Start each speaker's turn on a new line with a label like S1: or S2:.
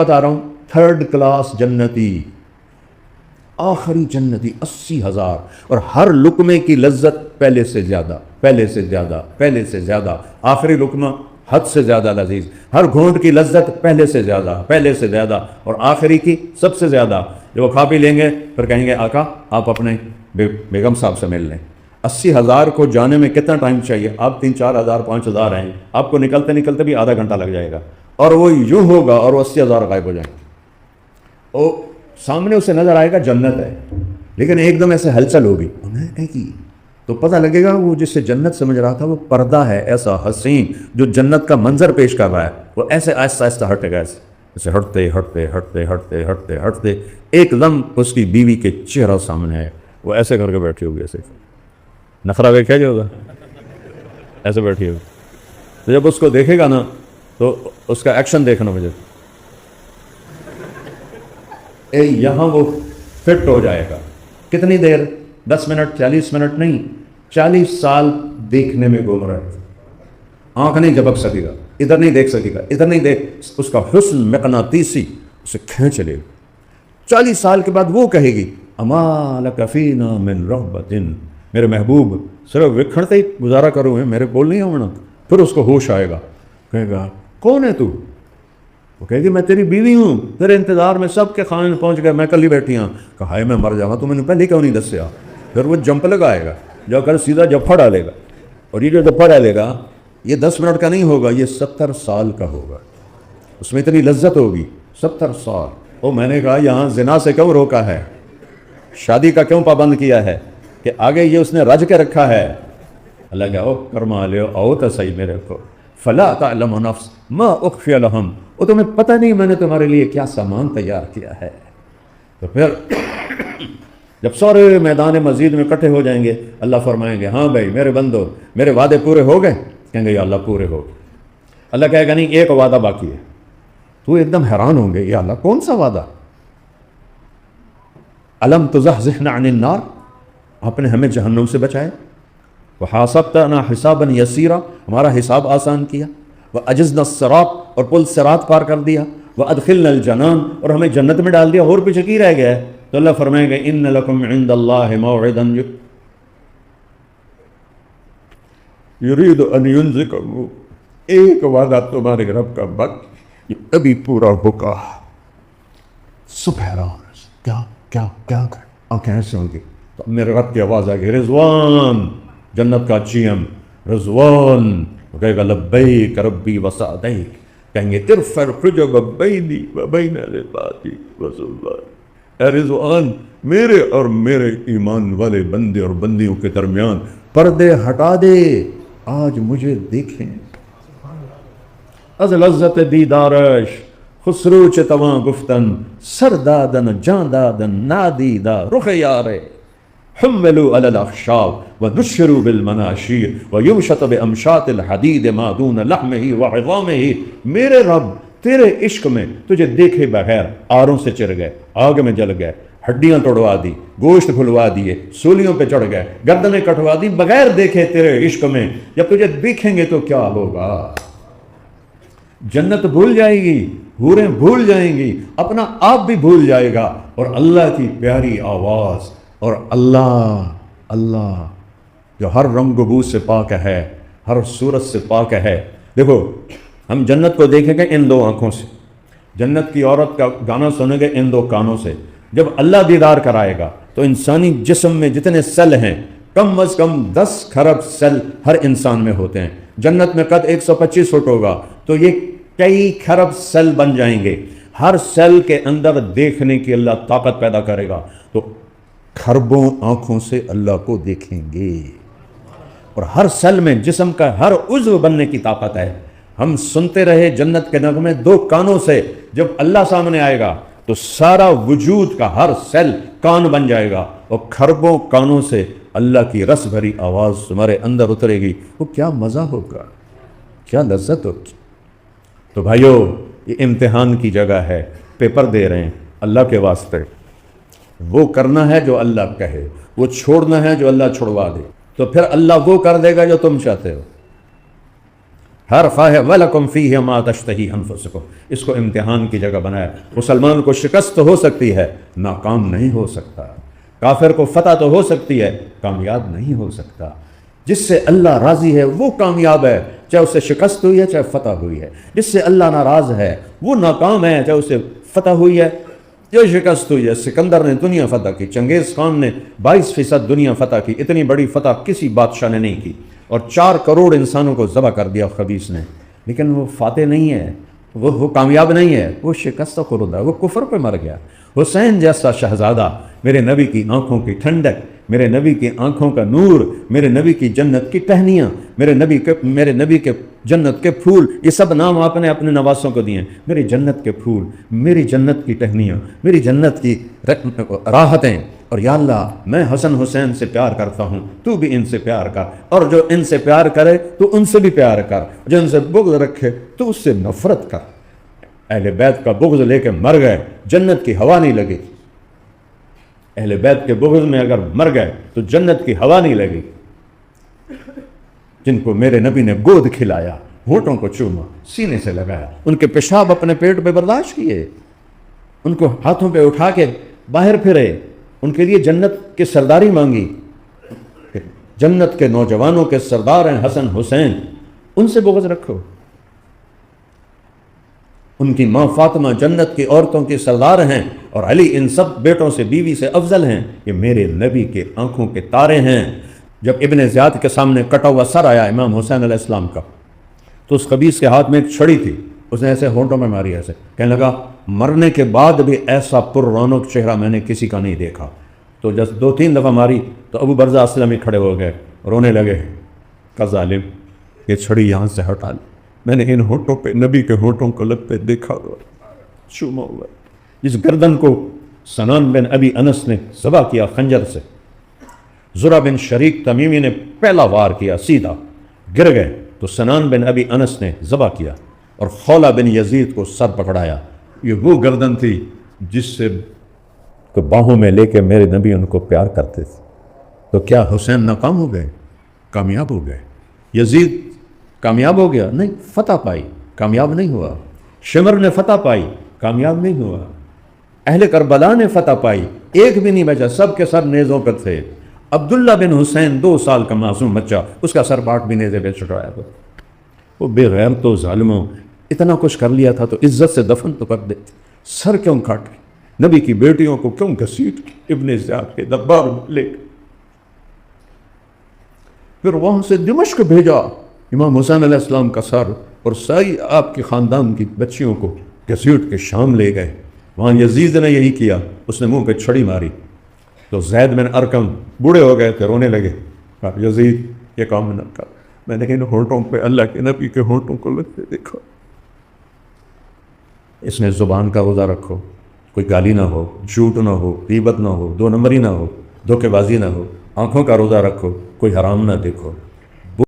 S1: بتا رہا ہوں، تھرڈ کلاس جنتی، آخری جنتی 80,000، اور ہر لقمے کی لذت پہلے سے زیادہ، پہلے سے زیادہ، پہلے سے زیادہ، آخری لقمہ حد سے زیادہ لذیذ، ہر گھونٹ کی لذت پہلے سے زیادہ، پہلے سے زیادہ، اور آخری کی سب سے زیادہ۔ جو وہ کھا پی لیں گے پھر کہیں گے آقا آپ اپنے بیگم صاحب سے مل لیں۔ 80,000 کو جانے میں کتنا ٹائم چاہیے؟ آپ 3-4 ہزار 5 ہزار ہیں، آپ کو نکلتے نکلتے بھی آدھا گھنٹہ لگ جائے گا، اور وہ یوں ہوگا اور وہ 80,000 غائب ہو جائیں گے۔ وہ سامنے اسے نظر آئے گا جنت ہے، لیکن ایک دم ایسے ہلچل ہوگی، انہیں کہیں کی تو پتہ لگے گا وہ جسے جنت سمجھ رہا تھا وہ پردہ ہے ایسا حسین جو جنت کا منظر پیش کر رہا ہے، وہ ایسے آہستہ آہستہ ہٹے گا، ایسے ہٹتے ہٹتے ہٹتے ہٹتے ہٹتے ہٹتے ایک دم اس کی بیوی کے چہرہ سامنے ہے، وہ ایسے کر کے بیٹھی ہوگی، ایسے نخرہ دیکھا جو ہوگا، ایسے بیٹھی ہوگی۔ تو جب اس کو دیکھے گا نا تو اس کا ایکشن دیکھنا مجھے، یہاں وہ فٹ ہو جائے گا۔ کتنی دیر؟ 10 منٹ، 40 منٹ نہیں، 40 سال دیکھنے میں گم رہا ہے، آنکھ نہیں جھپک سکے گا، ادھر نہیں دیکھ سکے گا، ادھر نہیں دیکھ، اس کا حسن مقناطیسی اسے کھینچ لے گا۔ 40 سال کے بعد وہ کہے گی اما لک فینا من رغبۃ، میرے محبوب صرف وکھڑتے ہی گزارا کروں ہے، میرے بول نہیں ہونا۔ پھر اس کو ہوش آئے گا، کہے گا کون ہے تو؟ وہ کہے گی میں تیری بیوی ہوں، تیرے انتظار میں سب کے خانے پہنچ گئے، میں کل ہی بیٹھی ہوں۔ کہا ہے میں مر جاؤں، تو میں نے پہلے کیوں نہیں دسیا؟ پھر وہ جمپ لگائے گا، جا کر سیدھا جفا ڈالے گا، اور یہ جو جفا ڈالے گا یہ 10 منٹ کا نہیں ہوگا، یہ 70 سال کا ہوگا، اس میں اتنی لذت ہوگی۔ 70 سال۔ وہ میں نے کہا یہاں زنا سے کیوں روکا ہے، شادی کا کیوں پابند کیا ہے، کہ آگے یہ اس نے رج کے رکھا ہے۔ اللہ کہا او کرما لے او تو صحیح میرے کو، فلا تعلم نفس ما اخفی لہم، وہ تمہیں پتہ نہیں میں نے تمہارے لیے کیا سامان تیار کیا ہے۔ تو پھر جب سارے میدان مزید میں اکٹھے ہو جائیں گے، اللہ فرمائیں گے ہاں بھائی میرے بندو میرے وعدے پورے ہو گئے؟ کہیں گے یا اللہ پورے ہو گئے۔ اللہ کہے گا نہیں ایک وعدہ باقی ہے۔ تو ایک دم حیران ہوں گے، یا اللہ کون سا وعدہ؟ الم تزحزحنا عن النار، آپ نے ہمیں جہنم سے بچائے، وحاسبتنا حسابا یسیرا، ہمارا حساب آسان کیا، واجزنا الصراط، اور پل صراط پار کر دیا، وادخلنا الجنان، اور ہمیں جنت میں ڈال دیا، اور پیچھے کی رہ گیا ہے؟ تو اللہ فرمائیں گے ان لکم عند اللہ موعدا یرید ان ینزکم، ایک وعدہ تمہارے رب کا وقت یہ ابھی پورا ہوگا۔ سب حیران، کیا کیا کیا آنکھیں ایسے ہوں گی، تو میرے رب کی آواز آئے گی رضوان، جنت کا چیم رضوان، وہ کہے گا لبیک ربی وسعدیک، کہیں گے ارفع الحجب بینی وبین عبادی وسلمان، اے رضوان میرے اور میرے ایمان والے بندے اور بندیوں کے درمیان پردے ہٹا دے، آج مجھے دیکھیں۔ از لذت دیدارش خسرو چه توان گفتن، سر دادن جان دادن نادیدہ رخ یارے، حملوا علی الاخشاب ونشروا بالمناشیر ویمشط بامشاط الحدید ما دون لحمه وعظامه، میرے رب تیرے عشق میں تجھے دیکھے بغیر آروں سے چر گئے، آگ میں جل گئے، ہڈیاں توڑوا دی، گوشت کھلوا دیے، سولیوں پہ چڑھ گئے، گردنیں کٹوا دی، بغیر دیکھے تیرے عشق میں۔ جب تجھے دیکھیں گے تو کیا ہوگا؟ جنت بھول جائے گی، حوریں بھول جائیں گی، اپنا آپ بھی بھول جائے گا، اور اللہ کی پیاری آواز، اور اللہ جو ہر رنگ و بو سے پاک ہے، ہر صورت سے پاک ہے۔ دیکھو ہم جنت کو دیکھیں گے ان 2 آنکھوں سے، جنت کی عورت کا گانا سنیں گے ان 2 کانوں سے۔ جب اللہ دیدار کرائے گا تو انسانی جسم میں جتنے سیل ہیں کم از کم 10 کھرب سیل ہر انسان میں ہوتے ہیں۔ جنت میں قد 125 فٹ ہوگا تو یہ کئی کھرب سیل بن جائیں گے، ہر سیل کے اندر دیکھنے کی اللہ طاقت پیدا کرے گا، تو کھربوں آنکھوں سے اللہ کو دیکھیں گے، اور ہر سیل میں جسم کا ہر عضو بننے کی طاقت ہے۔ ہم سنتے رہے جنت کے نغمے 2 کانوں سے، جب اللہ سامنے آئے گا تو سارا وجود کا ہر سیل کان بن جائے گا، اور کھربوں کانوں سے اللہ کی رس بھری آواز تمہارے اندر اترے گی، وہ کیا مزہ ہوگا، کیا لذت ہوگی۔ تو بھائیو یہ امتحان کی جگہ ہے، پیپر دے رہے ہیں اللہ کے واسطے، وہ کرنا ہے جو اللہ کہے، وہ چھوڑنا ہے جو اللہ چھڑوا دے، تو پھر اللہ وہ کر دے گا جو تم چاہتے ہو۔ ہر خواہ وَلَكُمْ فِيهِ مَا تَشْتَهِي أَنفُسُكُمْ، اس کو امتحان کی جگہ بنایا۔ مسلمان کو شکست ہو سکتی ہے، ناکام نہیں ہو سکتا۔ کافر کو فتح تو ہو سکتی ہے، کامیاب نہیں ہو سکتا۔ جس سے اللہ راضی ہے وہ کامیاب ہے، چاہے اسے شکست ہوئی ہے چاہے فتح ہوئی ہے۔ جس سے اللہ ناراض ہے وہ ناکام ہے، چاہے اسے فتح ہوئی ہے جو شکست ہوئی ہے۔ سکندر نے دنیا فتح کی، چنگیز خان نے 22% دنیا فتح کی، اتنی بڑی فتح کسی بادشاہ نے نہیں کی، اور 4 کروڑ انسانوں کو ذبح کر دیا خبیث نے، لیکن وہ فاتح نہیں ہے، وہ کامیاب نہیں ہے، وہ شکست خوردہ، وہ کفر پہ مر گیا۔ حسین جیسا شہزادہ، میرے نبی کی آنکھوں کی ٹھنڈک، میرے نبی کی آنکھوں کا نور، میرے نبی کی جنت کی ٹہنیاں، میرے نبی کے جنت کے پھول، یہ سب نام آپ نے اپنے نواسوں کو دیے ہیں۔ میری جنت کے پھول، میری جنت کی ٹہنیاں، میری جنت کی راحتیں، اور یا اللہ میں حسن حسین سے پیار کرتا ہوں، تو بھی ان سے پیار کر، اور جو ان سے پیار کرے تو ان سے بھی پیار کر، جو ان سے بغض رکھے تو اس سے نفرت کر۔ اہل بیت کا بغض لے کے مر گئے، جنت کی ہوا نہیں لگی۔ اہل بیت کے بغض میں اگر مر گئے تو جنت کی ہوا نہیں لگی۔ جن کو میرے نبی نے گود کھلایا، ہونٹوں کو چوما، سینے سے لگایا، ان کے پیشاب اپنے پیٹ پہ برداشت کیے، ان کو ہاتھوں پہ اٹھا کے باہر پھرے، ان کے لیے جنت کی سرداری مانگی۔ جنت کے نوجوانوں کے سردار ہیں حسن حسین، ان سے بغض رکھو۔ ان کی ماں فاطمہ جنت کی عورتوں کی سردار ہیں، اور علی ان سب بیٹوں سے، بیوی سے افضل ہیں۔ یہ میرے نبی کے آنکھوں کے تارے ہیں۔ جب ابن زیاد کے سامنے کٹا ہوا سر آیا امام حسین علیہ السلام کا، تو اس خبیث کے ہاتھ میں ایک چھڑی تھی، اس نے ایسے ہونٹوں میں ماری، ایسے کہنے لگا مرنے کے بعد بھی ایسا پر رونق چہرہ میں نے کسی کا نہیں دیکھا۔ تو جب 2-3 دفعہ ماری تو ابو برزہ اسلمی کھڑے ہو گئے، رونے لگے، کہ ظالم یہ چھڑی یہاں سے ہٹا لی، میں نے ان ہونٹوں پہ نبی کے ہونٹوں کو لگتے دیکھا ہوا، چوما ہوا۔ جس گردن کو سنان بن ابی انس نے ذبح کیا خنجر سے، زرہ بن شریک تمیمی نے پہلا وار کیا، سیدھا گر گئے، تو سنان بن ابی انس نے ذبح کیا، اور خولہ بن یزید کو سر پکڑایا۔ یہ وہ گردن تھی جس سے کو باہوں میں لے کے میرے نبی ان کو پیار کرتے تھے۔ تو کیا حسین ناکام ہو گئے؟ کامیاب ہو گئے۔ یزید کامیاب ہو گیا؟ نہیں، فتح پائی، کامیاب نہیں ہوا۔ شمر نے فتح پائی، کامیاب نہیں ہوا۔ اہل کربلا نے فتح پائی، ایک بھی نہیں بچا، سب کے سر نیزوں پر تھے۔ عبداللہ بن حسین 2 سال کا معصوم بچہ، اس کا سر باٹ بھی نیزے پہ چڑھایا تھا۔ وہ بے غیرتوں ظالموں، اتنا کچھ کر لیا تھا تو عزت سے دفن تو کر دیتے، سر کیوں کاٹے؟ نبی کی بیٹیوں کو کیوں گھسیٹ کے ابن زیاد کے دربار میں لے گئے؟ پھر وہاں سے دمشق بھیجا امام حسین علیہ السلام کا سر، اور ساری آپ کے خاندان کی بچیوں کو گھسیٹ کے شام لے گئے۔ وہاں یزید نے یہی کیا، اس نے منہ پہ چھڑی ماری، تو زید بن ارکم بوڑھے ہو گئے تھے، رونے لگے، یزید یہ کام نہ کر، میں نے ان ہونٹوں پہ اللہ کے نبی کے ہونٹوں کو لگتے دیکھا۔ اس میں زبان کا روزہ رکھو، کوئی گالی نہ ہو، جھوٹ نہ ہو، غیبت نہ ہو، 2 نمبری نہ ہو، دھوکے بازی نہ ہو۔ آنکھوں کا روزہ رکھو، کوئی حرام نہ دیکھو۔